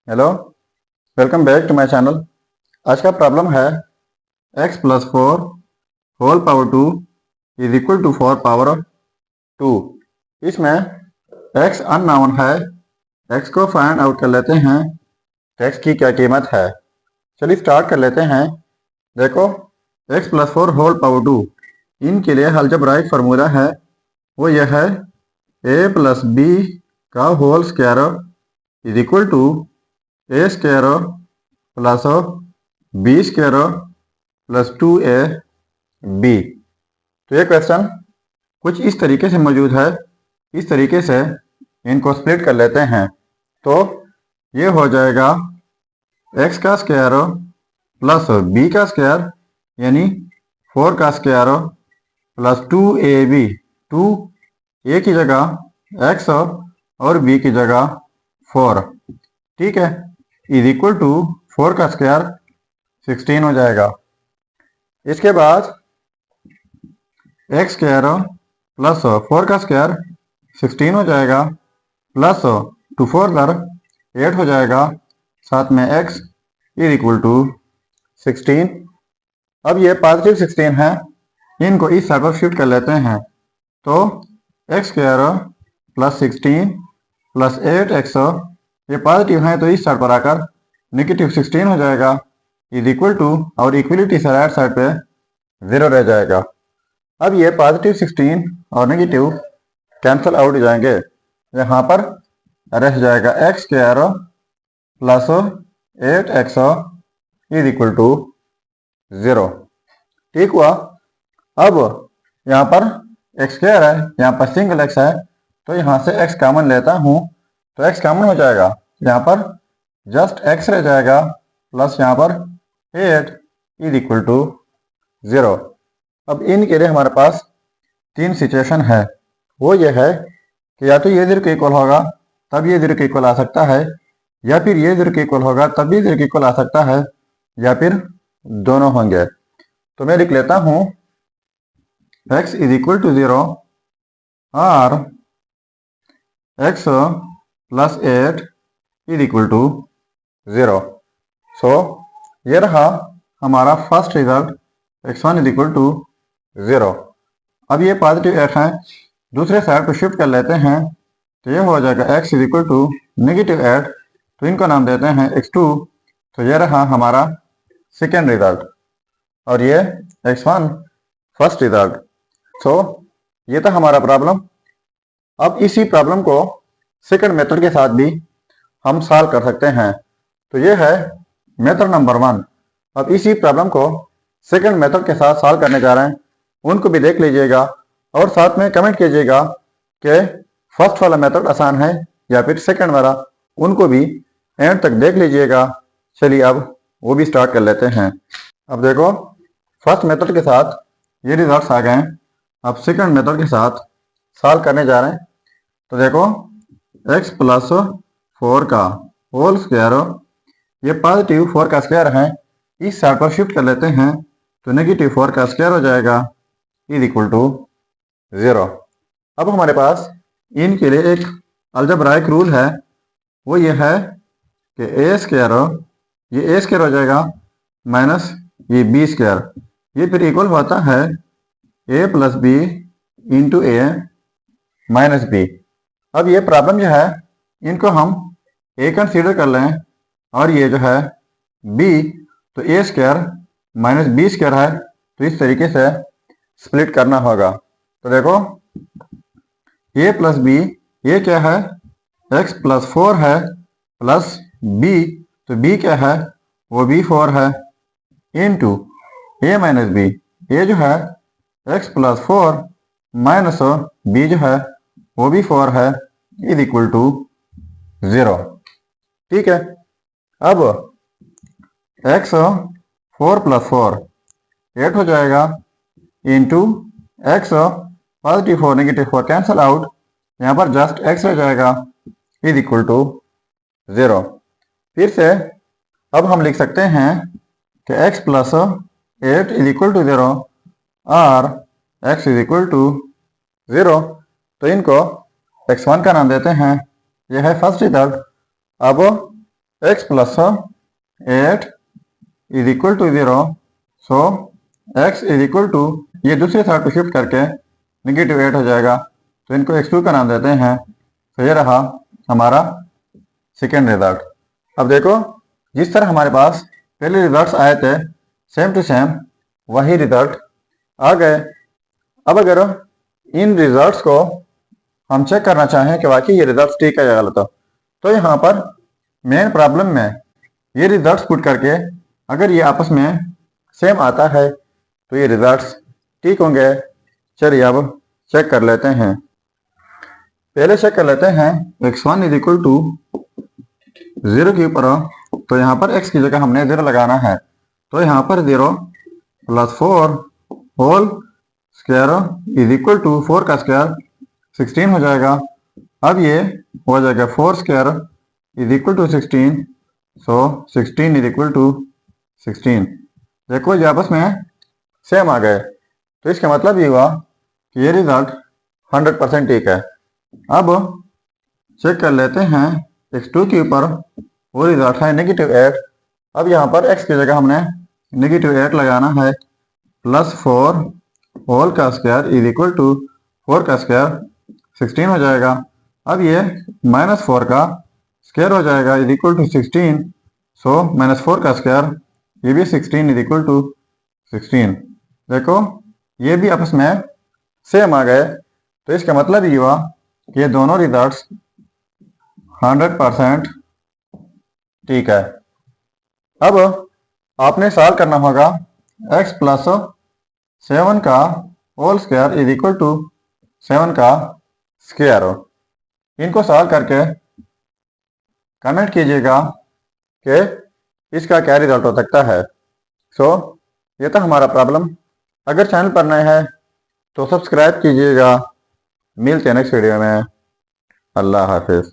Hello, welcome back to my channel. आज का problem है x plus 4 whole power 2 is equal to 4 power 2। इसमें x unknown है, x को फाइंड आउट कर लेते हैं। x की क्या कीमत है, चलिए स्टार्ट कर लेते हैं। देखो, x प्लस 4 होल पावर 2 इनके लिए अलजेब्राइक फार्मूला है, वो यह है a प्लस बी का whole square is equal to A square plus B square plus 2a B. तो ये क्वेश्चन कुछ इस तरीके से मौजूद है, इस तरीके से इनको स्प्लिट कर लेते हैं। तो ये हो जाएगा x का स्क्वायर प्लस b का स्क्वायर यानी 4 का स्क्वायर प्लस 2ab, 2a की जगह x और b की जगह 4, ठीक है, इज इक्वल टू 4 का स्क्वायर 16 हो जाएगा। इसके बाद x स्क्वायर प्लस 4 का स्क्वायर 16 हो जाएगा, प्लस 2 4 8 हो जाएगा, साथ में x इज इक्वल टू 16। अब ये पॉजिटिव 16 है, इनको इस साइड पर शिफ्ट कर लेते हैं। तो x square plus 16 plus 8x, ये पॉजिटिव है तो इस साइड पर आकर नेगेटिव 16 हो जाएगा, इज इक्वल टू, और इक्वलिटी से राइट साइड पे 0 रह जाएगा। अब ये पॉजिटिव 16 और नेगेटिव कैंसिल आउट हो जाएंगे, यहाँ पर रह जाएगा x square plus 8x is equal to 0। ठीक हुआ। अब यहाँ पर x स्क्वायर है, यहाँ पर सिंगल x है, तो यहाँ से x कॉमन लेता हूँ तो x कॉमन हो जाएगा, यहाँ पर जस्ट x रह जाएगा, प्लस यहाँ पर 8 इज इक्वल टू 0। अब इनके लिए हमारे पास तीन सिचुएशन है, वो ये है कि या तो ये 0 के इक्वल होगा तब ये 0 के इक्वल आ सकता है, या फिर ये 0 के इक्वल होगा तब भी 0 के इक्वल आ सकता है, या फिर दोनों होंगे। तो मैं लिख लेता हूँ x इज इक्वल टू 0 और x plus 8 is equal to 0। So ये रहा हमारा first result, x1 is equal to 0। अब ये पॉजिटिव 8 है, दूसरे साइड पर शिफ्ट कर लेते हैं, तो ये हो जाएगा x is equal to negative 8, तो इनको नाम देते हैं x2। तो ये रहा हमारा सेकेंड रिजल्ट और ये x1 फर्स्ट रिजल्ट। सो ये था हमारा प्रॉब्लम। अब इसी प्रॉब्लम को सेकंड मेथड के साथ भी हम सॉल्व कर सकते हैं, तो ये है मेथड नंबर 1। अब इसी प्रॉब्लम को सेकंड मेथड के साथ सॉल्व करने जा रहे हैं, उनको भी देख लीजिएगा और साथ में कमेंट कीजिएगा कि फर्स्ट वाला मेथड आसान है या फिर सेकंड वाला, उनको भी एंड तक देख लीजिएगा। चलिए अब वो भी स्टार्ट कर लेते हैं। अब देखो, फर्स्ट मेथड के साथ ये रिजल्ट्स आ गए हैं, अब सेकंड मेथड के साथ सॉल्व करने जा रहे हैं। तो देखो, x प्लस 4 का होल स्क्वायर, ये पॉजिटिव 4 का स्क्वायर है, इस साइड पर शिफ्ट कर लेते हैं तो नेगेटिव 4 का स्क्वायर हो जाएगा, इज इक्वल टू 0। अब हमारे पास इनके लिए एक अलजेब्राइक रूल है, वो ये है कि ए स्क्वायर, ये ए स्क्वायर हो जाएगा माइनस ये बी स्क्वायर, ये फिर इक्वल होता है ए प्लस बी इंटू ए माइनस बी। अब ये प्रॉब्लम जो है इनको हम ए कंसीडर कर लें और ये जो है बी, तो ए स्क्वायर माइनस बी स्क्वायर है, तो इस तरीके से स्प्लिट करना होगा। तो देखो, ए प्लस बी, ये क्या है, x प्लस 4 है प्लस b, तो b क्या है, वो भी 4 है, इंटू ए माइनस बी, ये जो है x प्लस 4 माइनस b जो है वो भी 4 है, इज इक्वल टू 0। ठीक है। अब x 4 प्लस 4 8 हो जाएगा, into x positive 4 negative 4 cancel out, यहाँ पर जस्ट x रह जाएगा, इज इक्वल टू 0। फिर से अब हम लिख सकते हैं कि x plus 8 is equal to 0 और x इज इक्वल टू 0, तो इनको x1 का नाम देते हैं, यह है फर्स्ट रिजल्ट। अब x plus 8 is equal to 0। So x is equal to, ये दूसरी साइड को शिफ्ट करके -8 हो जाएगा, तो इनको x2 का नाम देते हैं। तो ये रहा हमारा सेकेंड रिजल्ट। अब देखो, जिस तरह हमारे पास पहले रिजल्ट्स आए थे सेम टू सेम वही रिजल्ट आ गए। अब अगर इन रिजल्ट्स को हम चेक करना चाहें कि वाकई ये रिजल्ट्स ठीक है या गलत, तो यहाँ पर मेन प्रॉब्लम में ये रिजल्ट्स पुट करके अगर ये आपस में सेम आता है तो ये रिजल्ट्स ठीक होंगे। चलिए अब चेक कर लेते हैं। पहले चेक कर लेते हैं x1 इज इक्वल टू 0 के ऊपर, तो यहाँ पर x की जगह हमने 0 लगाना है। तो यहाँ पर 0 plus 4 whole square is equal to 4 का स्क्वायर 16 हो जाएगा। अब ये हो जाएगा 4 square is equal to 16। So 16 is equal to 16। देखो ये आपस में सेम आ गए, तो इसका मतलब ये हुआ कि ये रिजल्ट 100% ठीक है। अब चेक कर लेते हैं x2 के ऊपर, वो रिजल्ट है -8। अब यहाँ पर x की जगह हमने -8 लगाना है। प्लस 4 होल का स्क्वायर इज इक्वल टू 4 का स्क्वायर 16 हो जाएगा। अब ये -4 का स्क्वायर हो जाएगा इज इक्वल टू 16। सो -4 का स्क्वायर, ये भी 16 इज इक्वल टू 16। देखो ये भी आपस में सेम आ गए, तो इसका मतलब ये हुआ कि ये दोनों रिजल्ट्स 100% ठीक है। अब आपने सॉल्व करना होगा x प्लस 7 का whole square is equal to 7 का स्क्वायर। इनको सॉल्व करके कमेंट कीजिएगा कि इसका क्या रिजल्ट हो सकता है। सो ये था हमारा प्रॉब्लम। अगर चैनल पर नए हैं तो सब्सक्राइब कीजिएगा। मिलते हैं नेक्स्ट वीडियो में। अल्लाह हाफिज़।